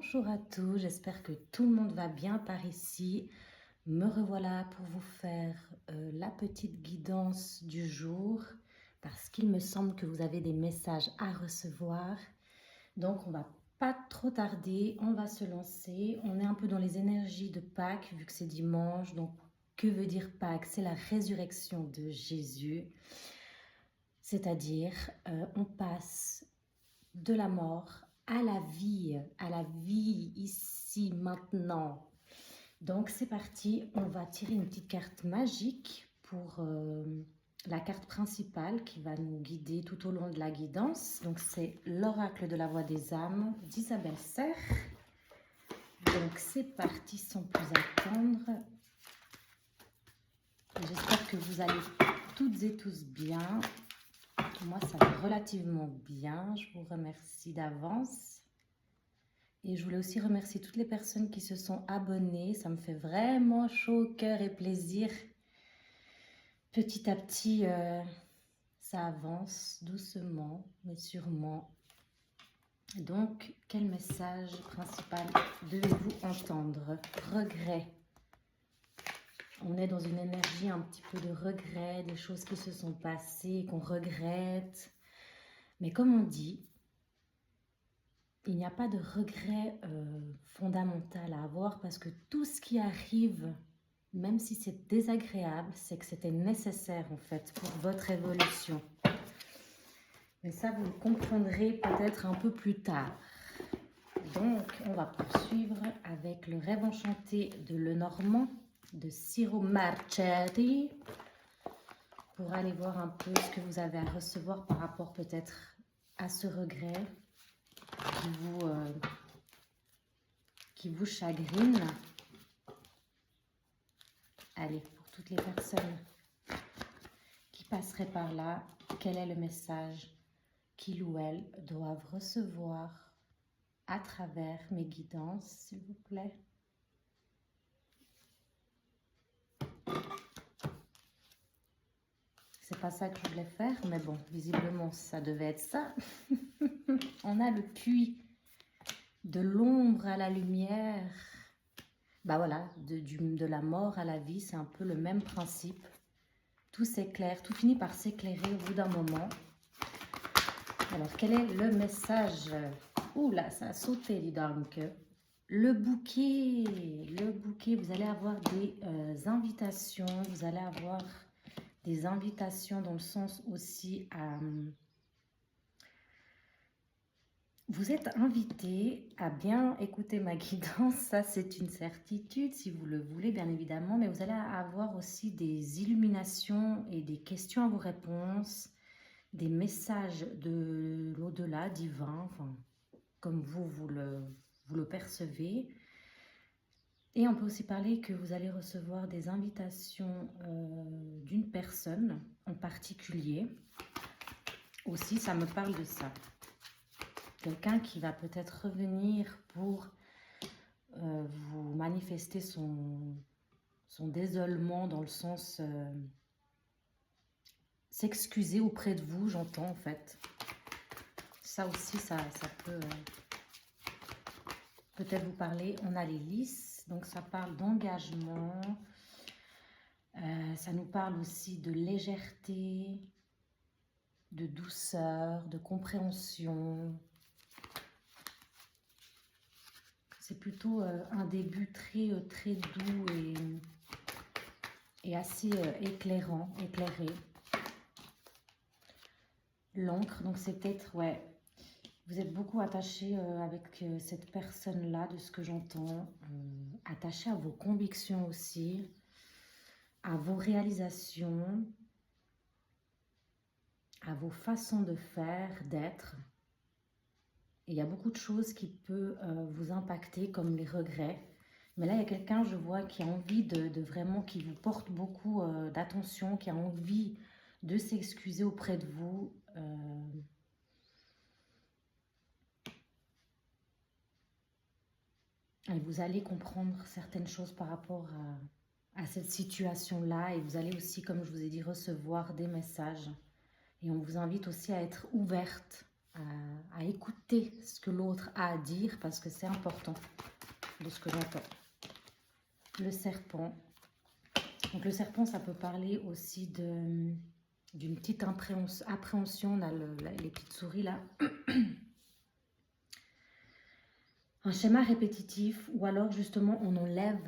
Bonjour à tous, j'espère que tout le monde va bien par ici. Me revoilà pour vous faire la petite guidance du jour parce qu'il me semble que vous avez des messages à recevoir. Donc on va pas trop tarder, on va se lancer. On est un peu dans les énergies de Pâques vu que c'est dimanche. Donc que veut dire Pâques? C'est la résurrection de Jésus. C'est-à-dire on passe de la mort à la vie ici, maintenant. Donc c'est parti, on va tirer une petite carte magique pour la carte principale qui va nous guider tout au long de la guidance. Donc c'est l'oracle de la voix des âmes d'Isabelle Serre. Donc c'est parti sans plus attendre. J'espère que vous allez toutes et tous bien. Moi, ça va relativement bien. Je vous remercie d'avance. Et je voulais aussi remercier toutes les personnes qui se sont abonnées. Ça me fait vraiment chaud au cœur et plaisir. Petit à petit, ça avance doucement, mais sûrement. Donc, quel message principal devez-vous entendre? Regret. On est dans une énergie un petit peu de regret, des choses qui se sont passées, qu'on regrette. Mais comme on dit, il n'y a pas de regret fondamental à avoir parce que tout ce qui arrive, même si c'est désagréable, c'est que c'était nécessaire en fait pour votre évolution. Mais ça, vous le comprendrez peut-être un peu plus tard. Donc, on va poursuivre avec le rêve enchanté de Lenormand de Ciro Marchetti pour aller voir un peu ce que vous avez à recevoir par rapport peut-être à ce regret qui vous chagrine. Allez, pour toutes les personnes qui passeraient par là, quel est le message qu'ils ou elles doivent recevoir à travers mes guidances, s'il vous plaît? C'est pas ça que je voulais faire, mais bon, visiblement, ça devait être ça. On a le puits de l'ombre à la lumière. Bah voilà, de la mort à la vie, c'est un peu le même principe. Tout s'éclaire, tout finit par s'éclairer au bout d'un moment. Alors, quel est le message? Ouh là, ça a sauté, dis donc. Le bouquet, vous allez avoir des invitations, vous allez avoir des invitations dans le sens aussi à... Vous êtes invité à bien écouter ma guidance, ça c'est une certitude si vous le voulez bien évidemment, mais vous allez avoir aussi des illuminations et des questions à vos réponses, des messages de l'au-delà divin, enfin, comme vous le percevez. Et on peut aussi parler que vous allez recevoir des invitations d'une personne en particulier. Aussi, ça me parle de ça. Quelqu'un qui va peut-être revenir pour vous manifester son désolement dans le sens s'excuser auprès de vous, j'entends en fait. Ça aussi, ça peut peut-être vous parler. On a les lys, donc ça parle d'engagement. Ça nous parle aussi de légèreté, de douceur, de compréhension. C'est plutôt un début très doux et assez éclairé. L'encre, donc c'est peut-être, ouais, vous êtes beaucoup attaché avec cette personne-là, de ce que j'entends, attaché à vos convictions aussi, à vos réalisations, à vos façons de faire, d'être. Et il y a beaucoup de choses qui peuvent vous impacter, comme les regrets. Mais là, il y a quelqu'un, je vois, qui a envie de vraiment, qui vous porte beaucoup d'attention, qui a envie de s'excuser auprès de vous. Et vous allez comprendre certaines choses par rapport à cette situation-là. Et vous allez aussi, comme je vous ai dit, recevoir des messages. Et on vous invite aussi à être ouverte à écouter ce que l'autre a à dire parce que c'est important de ce que j'entends. Le serpent. Donc le serpent, ça peut parler aussi d'une petite appréhension. On a les petites souris là. Un schéma répétitif ou alors justement on enlève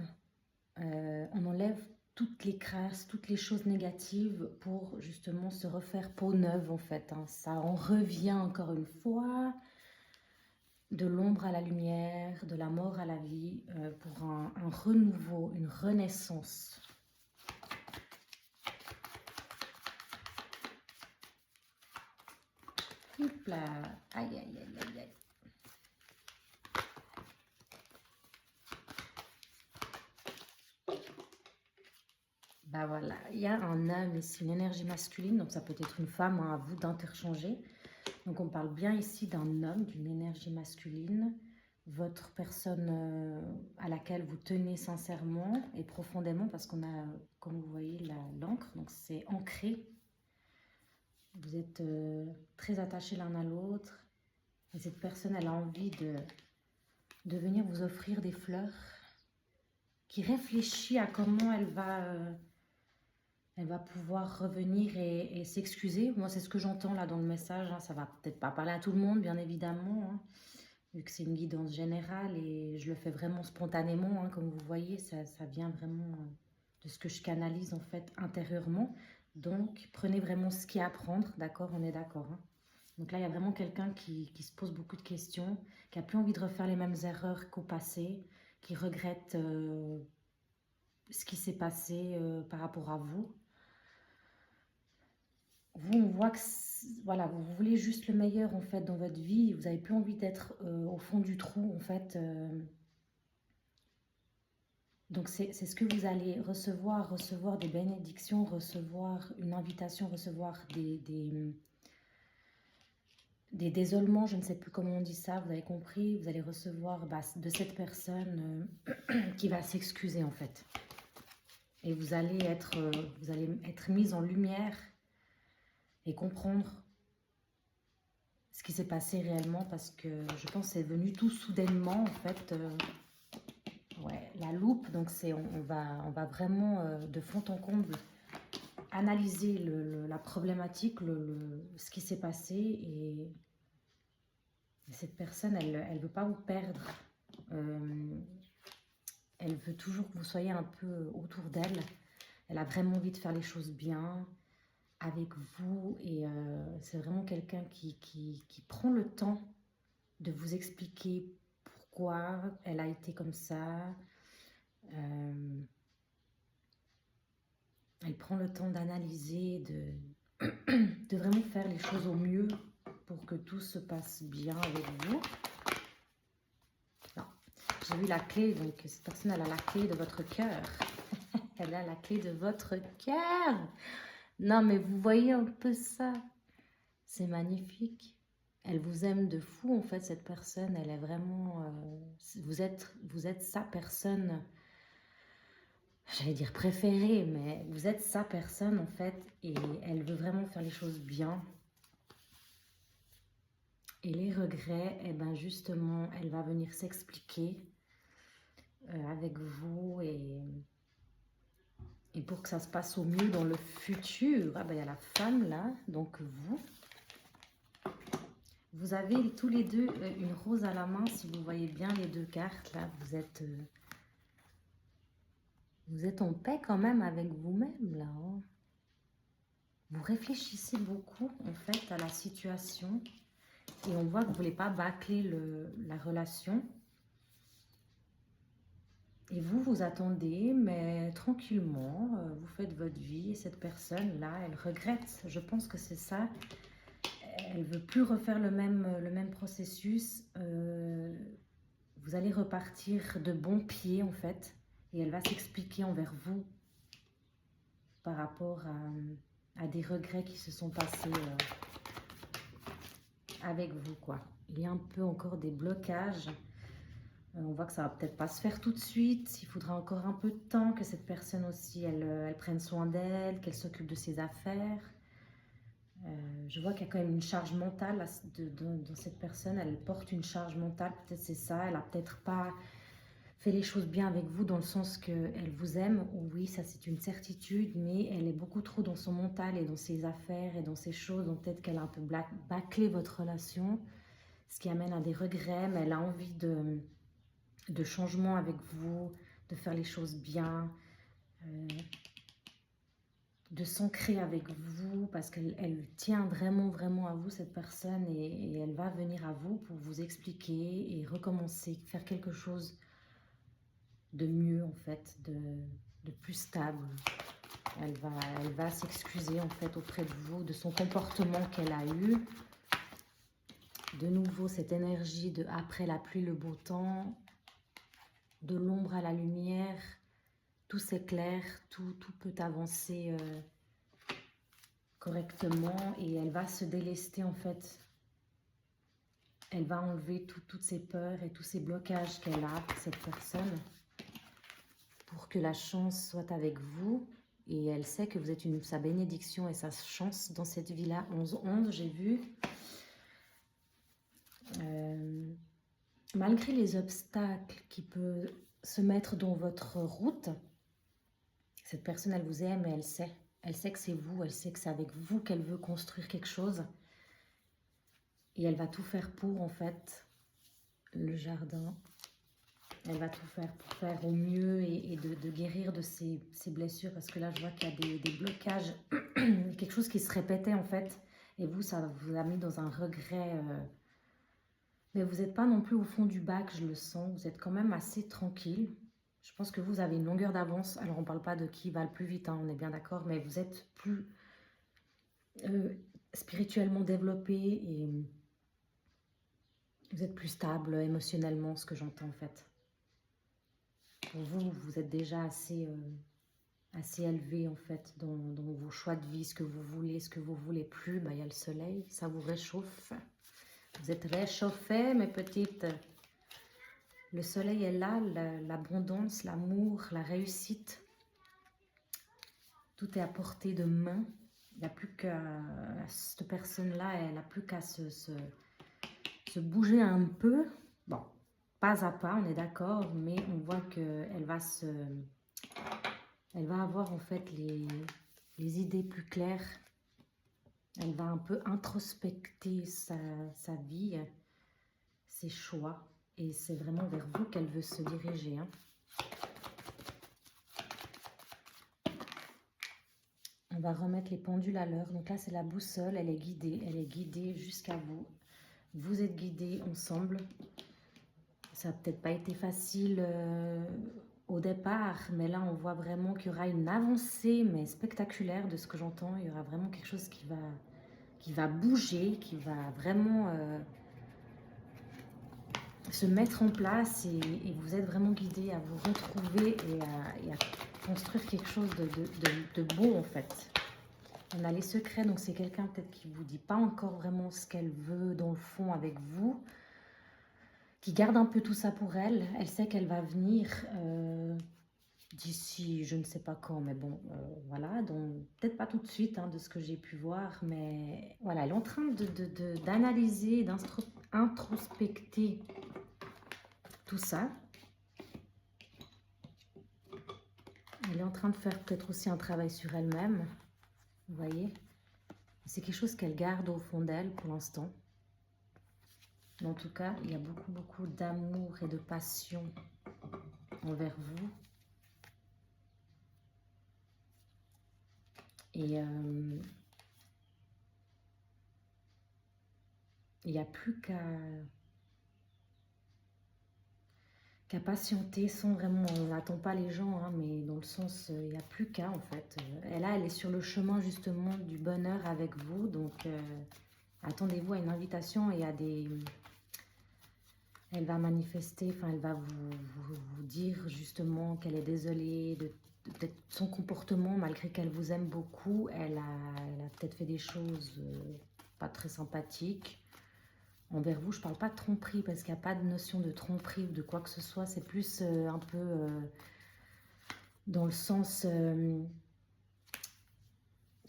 toutes les crasses, toutes les choses négatives pour justement se refaire peau neuve en fait. Hein. Ça en revient encore une fois de l'ombre à la lumière, de la mort à la vie pour un renouveau, une renaissance. Hop là, aïe aïe aïe aïe aïe. Bah voilà, il y a un homme ici, une énergie masculine, donc ça peut être une femme, hein, à vous d'interchanger. Donc on parle bien ici d'un homme, d'une énergie masculine, votre personne à laquelle vous tenez sincèrement et profondément, parce qu'on a, comme vous voyez, l'encre, donc c'est ancré. Vous êtes très attachés l'un à l'autre, et cette personne, elle a envie de venir vous offrir des fleurs, qui réfléchit à comment elle va pouvoir revenir et s'excuser. Moi, c'est ce que j'entends là dans le message. Hein. Ça va peut-être pas parler à tout le monde, bien évidemment, hein, vu que c'est une guidance générale et je le fais vraiment spontanément. Hein, comme vous voyez, ça vient vraiment de ce que je canalise en fait intérieurement. Donc, prenez vraiment ce qu'il y a à prendre, d'accord? On est d'accord. Hein. Donc là, il y a vraiment quelqu'un qui se pose beaucoup de questions, qui a plus envie de refaire les mêmes erreurs qu'au passé, qui regrette ce qui s'est passé par rapport à vous. Vous, on voit que voilà, vous voulez juste le meilleur en fait dans votre vie. Vous n'avez plus envie d'être au fond du trou en fait. Donc c'est ce que vous allez recevoir des bénédictions, recevoir une invitation, recevoir des désolements, je ne sais plus comment on dit ça, vous avez compris. Vous allez recevoir de cette personne qui va s'excuser en fait. Et vous allez être mise en lumière et comprendre ce qui s'est passé réellement, parce que je pense que c'est venu tout soudainement en fait. Ouais, la loupe, donc on va vraiment de fond en comble analyser la problématique, ce qui s'est passé, et cette personne, elle ne veut pas vous perdre. Elle veut toujours que vous soyez un peu autour d'elle. Elle a vraiment envie de faire les choses bien avec vous, et c'est vraiment quelqu'un qui prend le temps de vous expliquer pourquoi elle a été comme ça. Elle prend le temps d'analyser, de vraiment faire les choses au mieux pour que tout se passe bien avec vous. J'ai vu la clé, donc cette personne, elle a la clé de votre cœur. Elle a la clé de votre cœur. Non, mais vous voyez un peu ça. C'est magnifique. Elle vous aime de fou, en fait, cette personne. Elle est vraiment... vous êtes sa personne, j'allais dire préférée, mais vous êtes sa personne, en fait. Et elle veut vraiment faire les choses bien. Et les regrets, eh ben justement, elle va venir s'expliquer avec vous, et pour que ça se passe au mieux dans le futur. Ah ben, il y a la femme là, donc vous avez tous les deux une rose à la main. Si vous voyez bien les deux cartes là, vous êtes en paix quand même avec vous-même là. Hein. Vous réfléchissez beaucoup en fait à la situation, et on voit que vous ne voulez pas bâcler la relation. Et vous attendez, mais tranquillement, vous faites votre vie. Et cette personne-là, elle regrette. Je pense que c'est ça. Elle ne veut plus refaire le même processus. Vous allez repartir de bon pied, en fait. Et elle va s'expliquer envers vous par rapport à des regrets qui se sont passés avec vous, quoi. Il y a un peu encore des blocages. On voit que ça va peut-être pas se faire tout de suite. Il faudra encore un peu de temps, que cette personne aussi, elle prenne soin d'elle, qu'elle s'occupe de ses affaires. Je vois qu'il y a quand même une charge mentale dans cette personne. Elle porte une charge mentale, peut-être c'est ça. Elle a peut-être pas fait les choses bien avec vous dans le sens qu'elle vous aime. Oui, ça c'est une certitude, mais elle est beaucoup trop dans son mental et dans ses affaires et dans ses choses. Donc peut-être qu'elle a un peu bâclé votre relation, ce qui amène à des regrets, mais elle a envie de changement avec vous, de faire les choses bien, de s'ancrer avec vous, parce qu'elle tient vraiment, vraiment à vous, cette personne, et elle va venir à vous pour vous expliquer et recommencer, faire quelque chose de mieux, en fait, de plus stable. Elle va s'excuser, en fait, auprès de vous, de son comportement qu'elle a eu. De nouveau, cette énergie de après la pluie, le beau temps, de l'ombre à la lumière, tout s'éclaire, tout peut avancer correctement, et elle va se délester en fait. Elle va enlever toutes ses peurs et tous ces blocages qu'elle a, cette personne, pour que la chance soit avec vous. Et elle sait que vous êtes sa bénédiction et sa chance dans cette vie-là. 11-11, j'ai vu. Malgré les obstacles qui peuvent se mettre dans votre route, cette personne, elle vous aime et elle sait. Elle sait que c'est vous, elle sait que c'est avec vous qu'elle veut construire quelque chose. Et elle va tout faire pour, en fait, le jardin. Elle va tout faire pour faire au mieux et de guérir de ses blessures. Parce que là, je vois qu'il y a des blocages, quelque chose qui se répétait, en fait. Et vous, ça vous a mis dans un regret. Mais vous n'êtes pas non plus au fond du bac, je le sens. Vous êtes quand même assez tranquille. Je pense que vous avez une longueur d'avance. Alors, on ne parle pas de qui va le plus vite, hein, on est bien d'accord. Mais vous êtes plus spirituellement développé et vous êtes plus stable émotionnellement, ce que j'entends en fait. Pour vous, vous êtes déjà assez élevé en fait dans vos choix de vie, ce que vous voulez plus. Bah, y a le soleil, ça vous réchauffe. Vous êtes réchauffés, mes petites. Le soleil est là, l'abondance, l'amour, la réussite. Tout est à portée de main. Il n'y a plus qu'à... Cette personne-là, elle n'a plus qu'à se bouger un peu. Bon, pas à pas, on est d'accord, mais on voit qu'elle va elle va avoir en fait les idées plus claires. Elle va un peu introspecter sa vie, ses choix. Et c'est vraiment vers vous qu'elle veut se diriger. Hein. On va remettre les pendules à l'heure. Donc là, c'est la boussole. Elle est guidée jusqu'à vous. Vous êtes guidés ensemble. Ça n'a peut-être pas été facile au départ, mais là, on voit vraiment qu'il y aura une avancée, mais spectaculaire de ce que j'entends. Il y aura vraiment quelque chose qui va bouger, qui va vraiment se mettre en place et vous êtes vraiment guidés à vous retrouver et à construire quelque chose de beau, en fait. On a les secrets, donc c'est quelqu'un peut-être qui ne vous dit pas encore vraiment ce qu'elle veut dans le fond avec vous, qui garde un peu tout ça pour elle. Elle sait qu'elle va venir d'ici, je ne sais pas quand, mais bon, voilà. Donc, peut-être pas tout de suite, hein, de ce que j'ai pu voir, mais voilà, elle est en train d'analyser, d'introspecter tout ça. Elle est en train de faire peut-être aussi un travail sur elle-même, vous voyez. C'est quelque chose qu'elle garde au fond d'elle pour l'instant. Mais en tout cas, il y a beaucoup, beaucoup d'amour et de passion envers vous. Et il n'y a plus qu'à patienter sans vraiment, on n'attend pas les gens, hein, mais dans le sens, il n'y a plus qu'à en fait. Et là, elle est sur le chemin justement du bonheur avec vous, donc attendez-vous à une invitation et à des... Elle va manifester, enfin elle va vous dire justement qu'elle est désolée de peut-être son comportement, malgré qu'elle vous aime beaucoup. Elle a peut-être fait des choses pas très sympathiques envers vous. Je ne parle pas de tromperie parce qu'il n'y a pas de notion de tromperie ou de quoi que ce soit. C'est plus un peu dans le sens,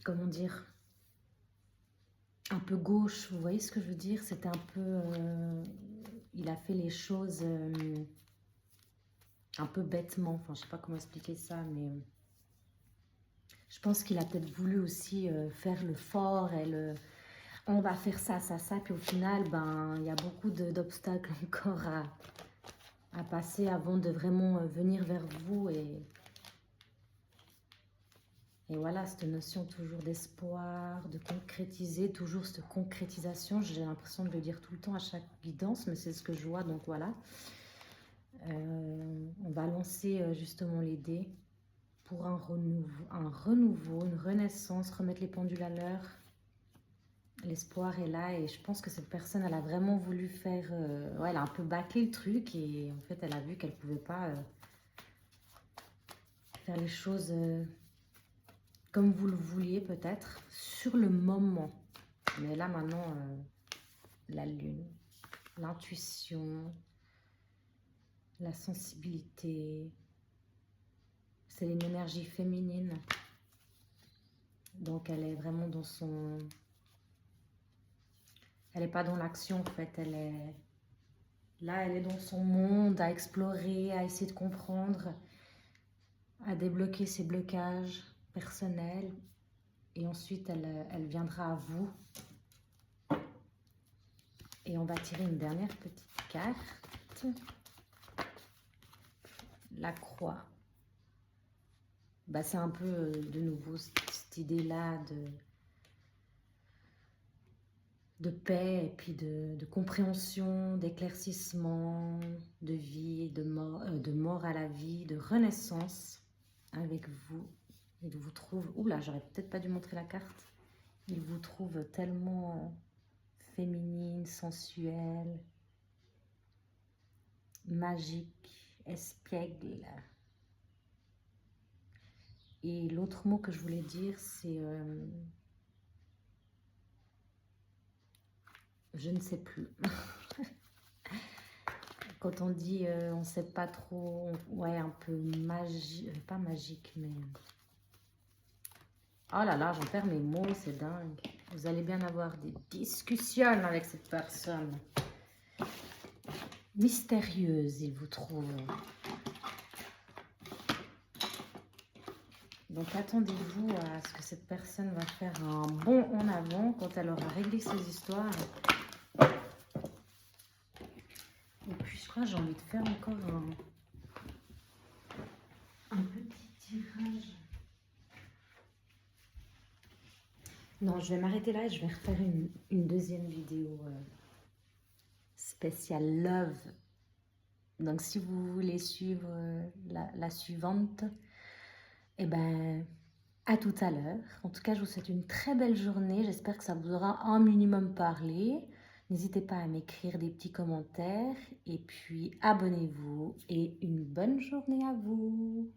comment dire, un peu gauche, vous voyez ce que je veux dire? C'était un peu... il a fait les choses un peu bêtement, enfin je sais pas comment expliquer ça, mais je pense qu'il a peut-être voulu aussi faire le fort et le... On va faire ça, ça, ça, puis au final, ben, il y a beaucoup d'obstacles encore à passer avant de vraiment venir vers vous et voilà, cette notion toujours d'espoir, de concrétiser, toujours cette concrétisation. J'ai l'impression de le dire tout le temps à chaque guidance, mais c'est ce que je vois, donc voilà. On va lancer justement les dés pour un renouveau, une renaissance, remettre les pendules à l'heure. L'espoir est là et je pense que cette personne, elle a vraiment voulu faire... ouais, elle a un peu bâclé le truc et en fait, elle a vu qu'elle ne pouvait pas faire les choses comme vous le vouliez peut-être sur le moment. Mais là, maintenant, la lune, l'intuition, la sensibilité, c'est une énergie féminine. Donc, elle est vraiment dans son... Elle n'est pas dans l'action, en fait. Elle est... Là, elle est dans son monde, à explorer, à essayer de comprendre, à débloquer ses blocages personnels. Et ensuite, elle viendra à vous. Et on va tirer une dernière petite carte. La croix. Bah, c'est un peu de nouveau cette idée-là de paix et puis de compréhension, d'éclaircissement, de vie, de mort à la vie, de renaissance avec vous. Il vous trouve... Oula, j'aurais peut-être pas dû montrer la carte. Il vous trouve tellement féminine, sensuelle, magique, espiègle. Et l'autre mot que je voulais dire, c'est... je ne sais plus. Quand on dit on ne sait pas trop, ouais, un peu magique, pas magique, mais... Oh là là, j'en perds mes mots, c'est dingue. Vous allez bien avoir des discussions avec cette personne. Mystérieuse, il vous trouve. Donc attendez-vous à ce que cette personne va faire un bond en avant quand elle aura réglé ses histoires. Et puis je crois que j'ai envie de faire encore un petit tirage. Non, je vais m'arrêter là et je vais refaire une deuxième vidéo spéciale Love. Donc si vous voulez suivre la suivante, eh ben, à tout à l'heure. En tout cas, je vous souhaite une très belle journée. J'espère que ça vous aura un minimum parlé. N'hésitez pas à m'écrire des petits commentaires. Et puis, abonnez-vous. Et une bonne journée à vous.